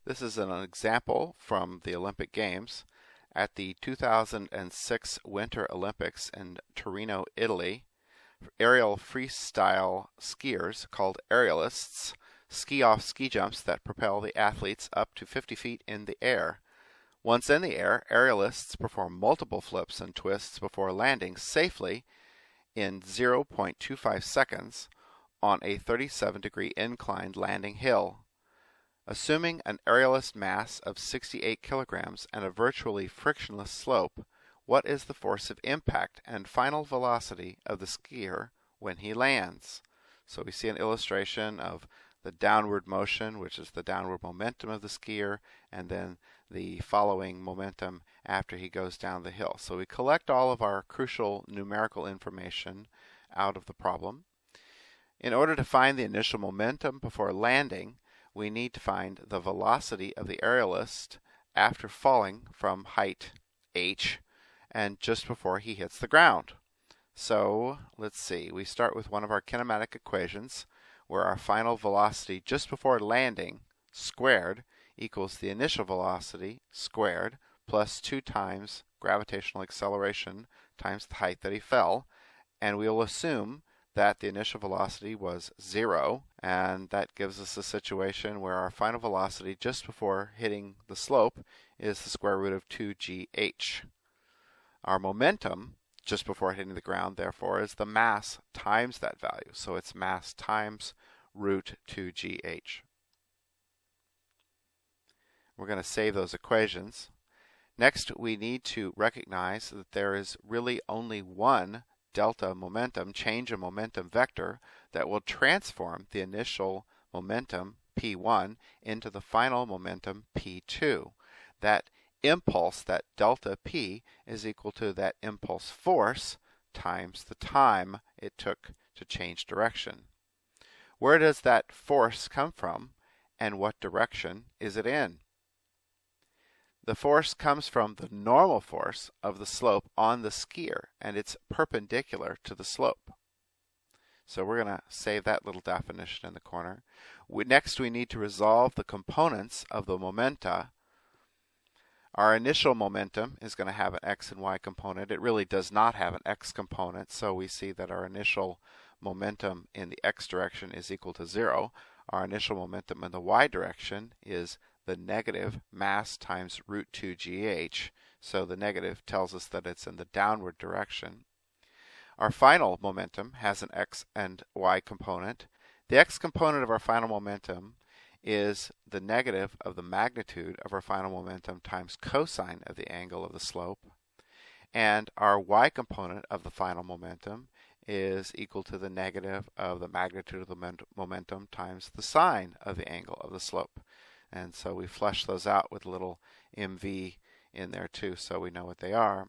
This is an example from the Olympic Games. At the 2006 Winter Olympics in Torino, Italy, aerial freestyle skiers called aerialists ski off ski jumps that propel the athletes up to 50 feet in the air. Once in the air, aerialists perform multiple flips and twists before landing safely in 0.25 seconds on a 37-degree inclined landing hill. Assuming an aerialist mass of 68 kilograms and a virtually frictionless slope, what is the force of impact and final velocity of the skier when he lands? So we see an illustration of the downward motion, which is the downward momentum of the skier, and then the following momentum after he goes down the hill. So we collect all of our crucial numerical information out of the problem. In order to find the initial momentum before landing, we need to find the velocity of the aerialist after falling from height h and just before he hits the ground. So let's see, we start with one of our kinematic equations where our final velocity just before landing squared equals the initial velocity squared plus 2 times gravitational acceleration times the height that he fell, and we will assume that the initial velocity was 0, and that gives us a situation where our final velocity just before hitting the slope is the square root of 2gh. Our momentum just before hitting the ground, therefore, is the mass times that value. So it's mass times root 2gh. We're going to save those equations. Next, we need to recognize that there is really only one delta momentum, change in momentum vector, that will transform the initial momentum p1 into the final momentum p2. That impulse, that delta p, is equal to that impulse force times the time it took to change direction. Where does that force come from, and what direction is it in? The force comes from the normal force of the slope on the skier, and it's perpendicular to the slope. So we're going to save that little definition in the corner. Next, we need to resolve the components of the momenta. Our initial momentum is going to have an x and y component. It really does not have an x component, so we see that our initial momentum in the x direction is equal to 0. Our initial momentum in the y direction is the negative mass times root 2gh. So the negative tells us that it's in the downward direction. Our final momentum has an x and y component. The x component of our final momentum is the negative of the magnitude of our final momentum times cosine of the angle of the slope. And our y component of the final momentum is equal to the negative of the magnitude of the momentum times the sine of the angle of the slope. And so we flesh those out with a little mv in there too, so we know what they are.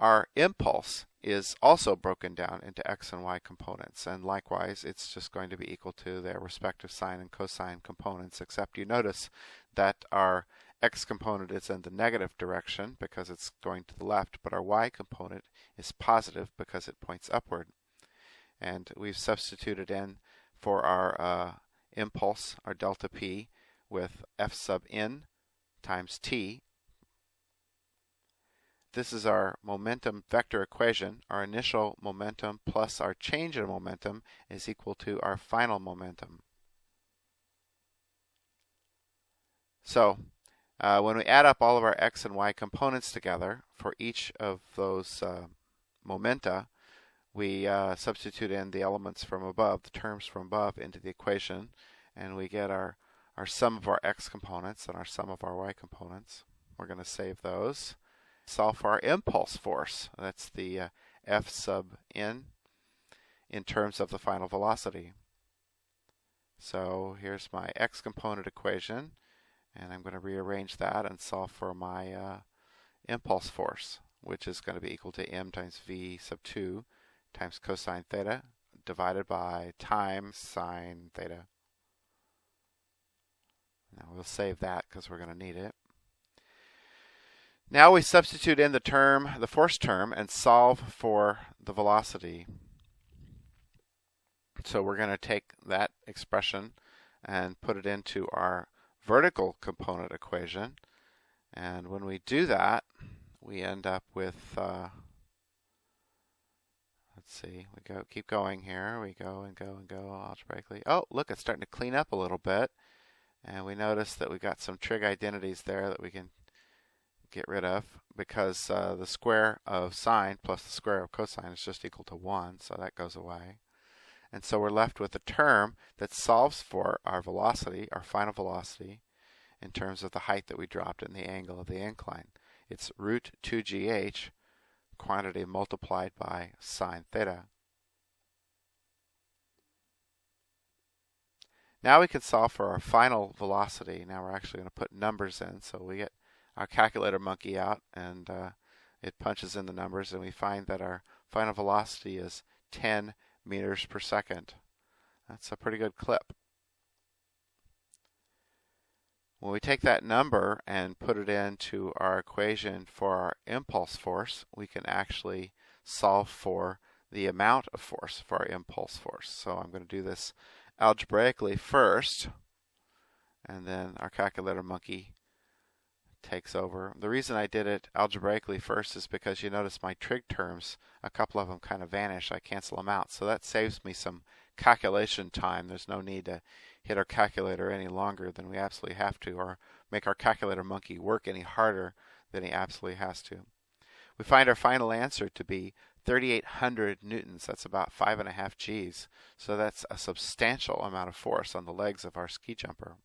Our impulse is also broken down into x and y components, and likewise it's just going to be equal to their respective sine and cosine components, except you notice that our x component is in the negative direction because it's going to the left, but our y component is positive because it points upward. And we've substituted in for our impulse, our delta p, with f sub n times t. This is our momentum vector equation. Our initial momentum plus our change in momentum is equal to our final momentum. So when we add up all of our x and y components together for each of those momenta, we substitute in the elements from above, the terms from above, into the equation, and we get our sum of our x components and our sum of our y components. We're going to save those. Solve for our impulse force. That's the f sub n in terms of the final velocity. So here's my x component equation, and I'm going to rearrange that and solve for my impulse force, which is going to be equal to m times v sub 2 times cosine theta divided by time sine theta. Now we'll save that because we're going to need it. Now we substitute in the force term, and solve for the velocity. So we're going to take that expression and put it into our vertical component equation. And when we do that, we end up with, let's see, keep going here. We go and go and go algebraically. Oh, look, it's starting to clean up a little bit. And we notice that we got some trig identities there that we can get rid of, because the square of sine plus the square of cosine is just equal to 1, so that goes away. And so we're left with a term that solves for our velocity, our final velocity, in terms of the height that we dropped and the angle of the incline. It's root 2gh, quantity multiplied by sine theta. Now we can solve for our final velocity. Now we're actually going to put numbers in, so we get our calculator monkey out, and it punches in the numbers, and we find that our final velocity is 10 meters per second. That's a pretty good clip. When we take that number and put it into our equation for our impulse force, we can actually solve for the amount of force for our impulse force. So I'm going to do this algebraically first, and then our calculator monkey takes over. The reason I did it algebraically first is because you notice my trig terms, a couple of them kind of vanish. I cancel them out, so that saves me some calculation time. There's no need to hit our calculator any longer than we absolutely have to, or make our calculator monkey work any harder than he absolutely has to. We find our final answer to be 3,800 newtons. That's about 5.5 Gs. So that's a substantial amount of force on the legs of our ski jumper.